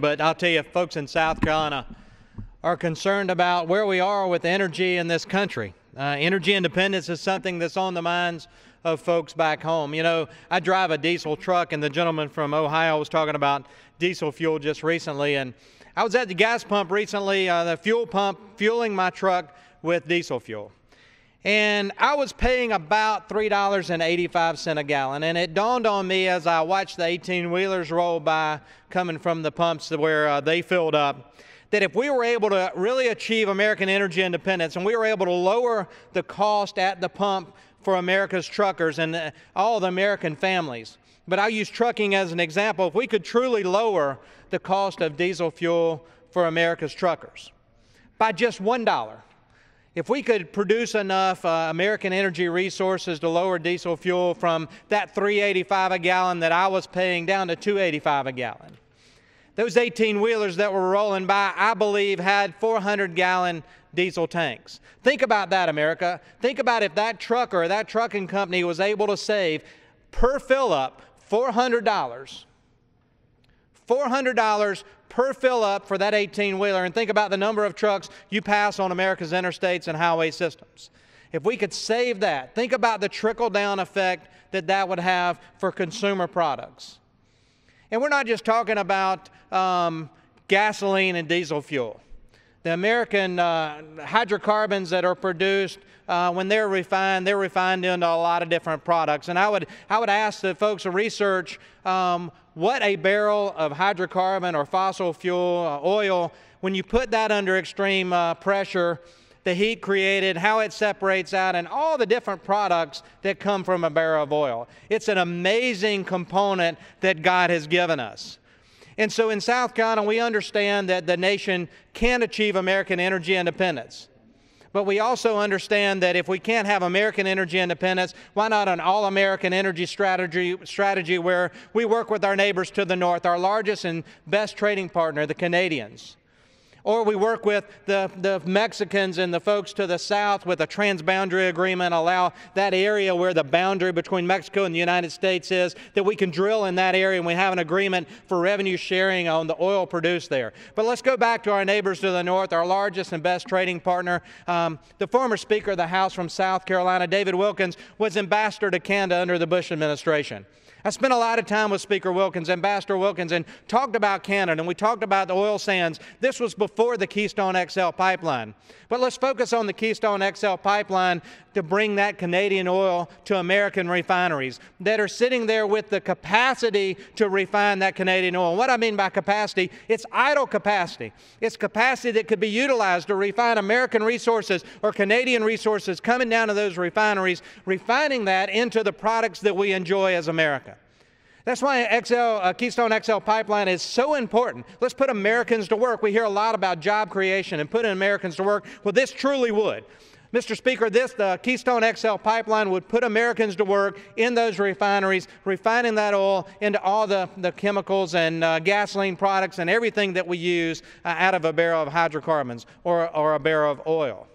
But I'll tell you, folks in South Carolina are concerned about where we are with energy in this country. Energy independence is something that's on the minds of folks back home. You know, I drive a diesel truck, and the gentleman from Ohio was talking about diesel fuel just recently. And I was at the gas pump recently, the fuel pump, fueling my truck with diesel fuel. And I was paying about $3.85 a gallon. And it dawned on me as I watched the 18-wheelers roll by coming from the pumps where they filled up, that if we were able to really achieve American energy independence and we were able to lower the cost at the pump for America's truckers and all the American families, but I'll use trucking as an example, if we could truly lower the cost of diesel fuel for America's truckers by just $1, if we could produce enough American energy resources to lower diesel fuel from that $3.85 a gallon that I was paying down to $2.85 a gallon. Those 18-wheelers that were rolling by, I believe, had 400-gallon diesel tanks. Think about that, America. Think about if that trucker or that trucking company was able to save per fill-up $400 per fill-up for that 18-wheeler, and think about the number of trucks you pass on America's interstates and highway systems. If we could save that, think about the trickle-down effect that that would have for consumer products. And we're not just talking about gasoline and diesel fuel. The American hydrocarbons that are produced, when they're refined into a lot of different products. And I would ask the folks to research what a barrel of hydrocarbon or fossil fuel oil, when you put that under extreme pressure, the heat created, how it separates out, and all the different products that come from a barrel of oil. It's an amazing component that God has given us. And so in South Carolina, we understand that the nation can achieve American energy independence. But we also understand that if we can't have American energy independence, why not an all-American energy strategy where we work with our neighbors to the north, our largest and best trading partner, the Canadians. Or we work with the Mexicans and the folks to the south with a transboundary agreement, allow that area where the boundary between Mexico and the United States is, that we can drill in that area and we have an agreement for revenue sharing on the oil produced there. But let's go back to our neighbors to the north, our largest and best trading partner. The former Speaker of the House from South Carolina, David Wilkins, was ambassador to Canada under the Bush administration. I spent a lot of time with Speaker Wilkins, Ambassador Wilkins, and talked about Canada, and we talked about the oil sands. This was before the Keystone XL pipeline. But let's focus on the Keystone XL pipeline to bring that Canadian oil to American refineries that are sitting there with the capacity to refine that Canadian oil. What I mean by capacity, it's idle capacity. It's capacity that could be utilized to refine American resources or Canadian resources coming down to those refineries, refining that into the products that we enjoy as America. That's why Keystone XL pipeline is so important. Let's put Americans to work. We hear a lot about job creation and putting Americans to work. Well, this truly would. Mr. Speaker, the Keystone XL pipeline would put Americans to work in those refineries, refining that oil into all the chemicals and gasoline products and everything that we use out of a barrel of hydrocarbons or a barrel of oil.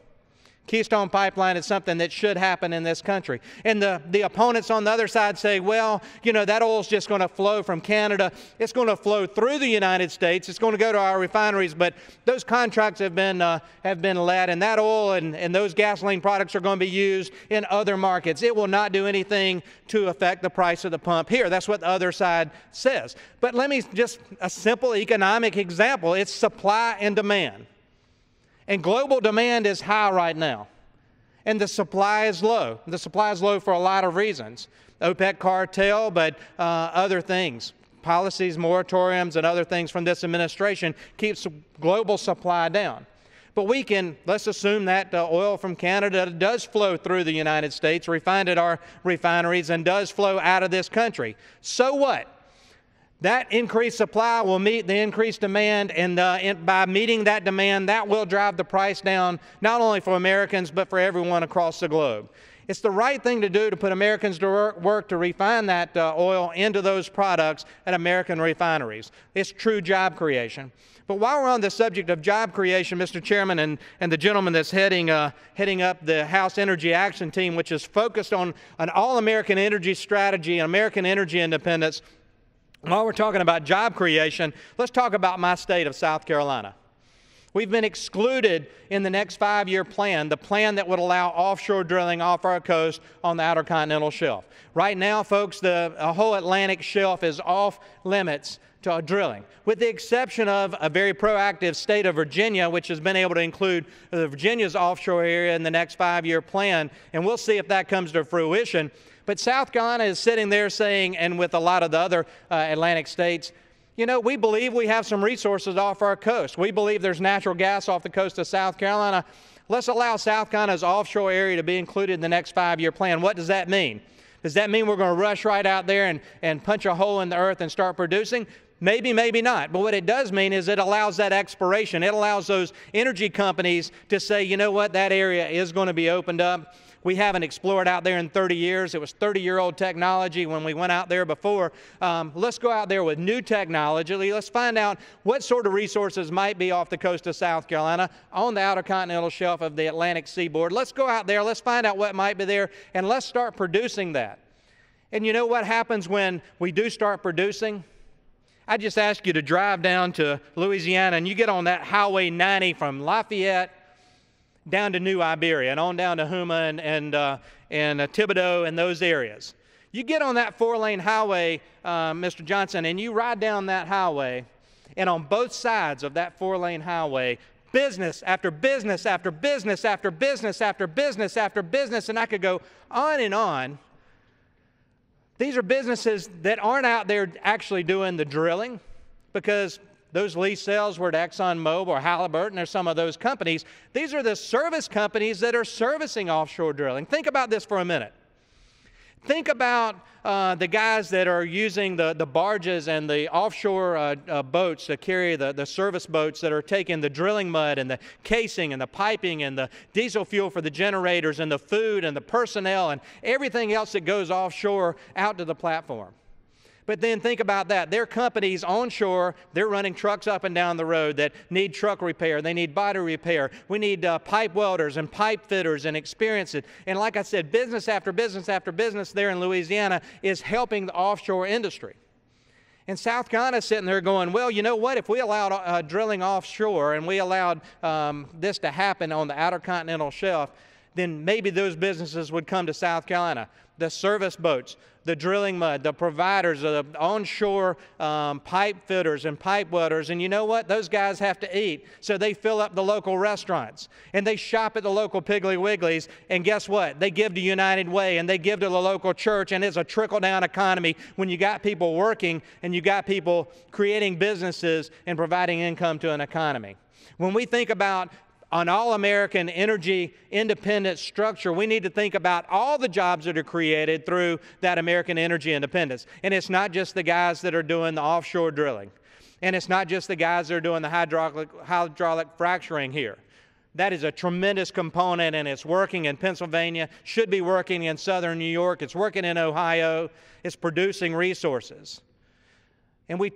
Keystone Pipeline is something that should happen in this country. And the opponents on the other side say, well, you know, that oil's just going to flow from Canada. It's going to flow through the United States. It's going to go to our refineries. But those contracts have been let, and that oil and those gasoline products are going to be used in other markets. It will not do anything to affect the price of the pump here. That's what the other side says. But let me just, a simple economic example. It's supply and demand. And global demand is high right now, and the supply is low. The supply is low for a lot of reasons. OPEC cartel, but other things. Policies, moratoriums, and other things from this administration keeps global supply down. But let's assume that oil from Canada does flow through the United States, refined at our refineries, and does flow out of this country. So what? That increased supply will meet the increased demand, and by meeting that demand, that will drive the price down, not only for Americans, but for everyone across the globe. It's the right thing to do to put Americans to work to refine that oil into those products at American refineries. It's true job creation. But while we're on the subject of job creation, Mr. Chairman, and the gentleman that's heading up the House Energy Action Team, which is focused on an all-American energy strategy and American energy independence, While we're talking about job creation, let's talk about my state of South Carolina. We've been excluded in the next 5-year plan, the plan that would allow offshore drilling off our coast on the Outer Continental Shelf. Right now, folks, the whole Atlantic Shelf is off limits to drilling, with the exception of a very proactive state of Virginia, which has been able to include Virginia's offshore area in the next 5-year plan, and we'll see if that comes to fruition. But South Carolina is sitting there saying, and with a lot of the other Atlantic states, you know, we believe we have some resources off our coast. We believe there's natural gas off the coast of South Carolina. Let's allow South Carolina's offshore area to be included in the next 5-year plan. What does that mean? Does that mean we're going to rush right out there and punch a hole in the earth and start producing? Maybe, maybe not. But what it does mean is it allows that exploration. It allows those energy companies to say, you know what, that area is going to be opened up. We haven't explored out there in 30 years. It was 30-year-old technology when we went out there before. Let's go out there with new technology. Let's find out what sort of resources might be off the coast of South Carolina on the Outer Continental Shelf of the Atlantic seaboard. Let's go out there. Let's find out what might be there, and let's start producing that. And you know what happens when we do start producing? I just ask you to drive down to Louisiana, and you get on that Highway 90 from Lafayette down to New Iberia and on down to Houma and Thibodaux and those areas. You get on that 4-lane highway, Mr. Johnson, and you ride down that highway, and on both sides of that 4-lane highway, business after business after business after business after business after business, and I could go on and on. These are businesses that aren't out there actually doing the drilling, because those lease sales were to ExxonMobil or Halliburton or some of those companies. These are the service companies that are servicing offshore drilling. Think about this for a minute. Think about the guys that are using the barges and the offshore boats to carry the service boats that are taking the drilling mud and the casing and the piping and the diesel fuel for the generators and the food and the personnel and everything else that goes offshore out to the platform. But then think about that. Their companies onshore, they're running trucks up and down the road that need truck repair. They need body repair. We need pipe welders and pipe fitters and experience it. And like I said, business after business after business there in Louisiana is helping the offshore industry. And South Carolina's sitting there going, well, you know what? If we allowed drilling offshore and we allowed this to happen on the Outer Continental Shelf, then maybe those businesses would come to South Carolina. The service boats, the drilling mud, the providers, the onshore pipe fitters and pipe welders. And you know what? Those guys have to eat. So they fill up the local restaurants. And they shop at the local Piggly Wigglies. And guess what? They give to United Way and they give to the local church. And it's a trickle-down economy when you got people working and you got people creating businesses and providing income to an economy. When we think about an all-American energy independent structure, we need to think about all the jobs that are created through that American energy independence. And it's not just the guys that are doing the offshore drilling. And it's not just the guys that are doing the hydraulic fracturing here. That is a tremendous component, and it's working in Pennsylvania, should be working in southern New York, it's working in Ohio, it's producing resources. And we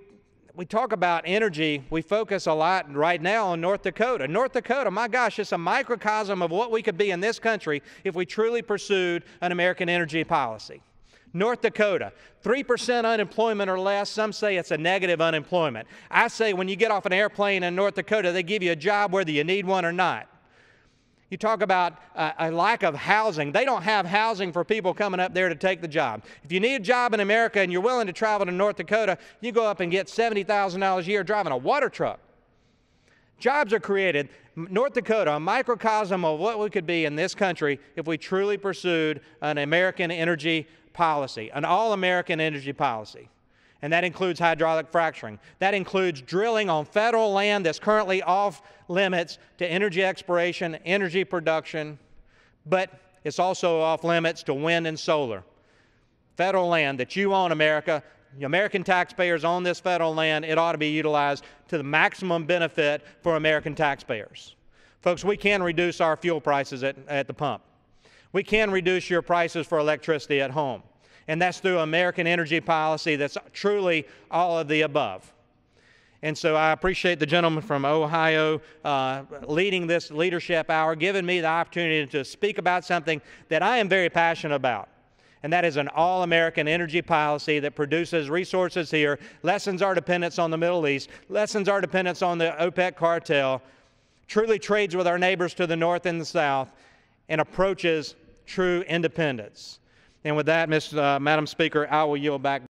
talk about energy, we focus a lot right now on North Dakota. North Dakota, my gosh, it's a microcosm of what we could be in this country if we truly pursued an American energy policy. North Dakota, 3% unemployment or less. Some say it's a negative unemployment. I say when you get off an airplane in North Dakota, they give you a job whether you need one or not. You talk about a lack of housing. They don't have housing for people coming up there to take the job. If you need a job in America and you're willing to travel to North Dakota, you go up and get $70,000 a year driving a water truck. Jobs are created. North Dakota, a microcosm of what we could be in this country if we truly pursued an American energy policy, an all-American energy policy. And that includes hydraulic fracturing. That includes drilling on federal land that's currently off limits to energy exploration, energy production, but it's also off limits to wind and solar. Federal land that you own, America, the American taxpayers own this federal land, it ought to be utilized to the maximum benefit for American taxpayers. Folks, we can reduce our fuel prices at the pump. We can reduce your prices for electricity at home. And that's through American energy policy that's truly all of the above. And so I appreciate the gentleman from Ohio leading this leadership hour, giving me the opportunity to speak about something that I am very passionate about. and that is an all-American energy policy that produces resources here, lessens our dependence on the Middle East, lessens our dependence on the OPEC cartel, truly trades with our neighbors to the north and the south, and approaches true independence. And with that, Madam Speaker, I will yield back.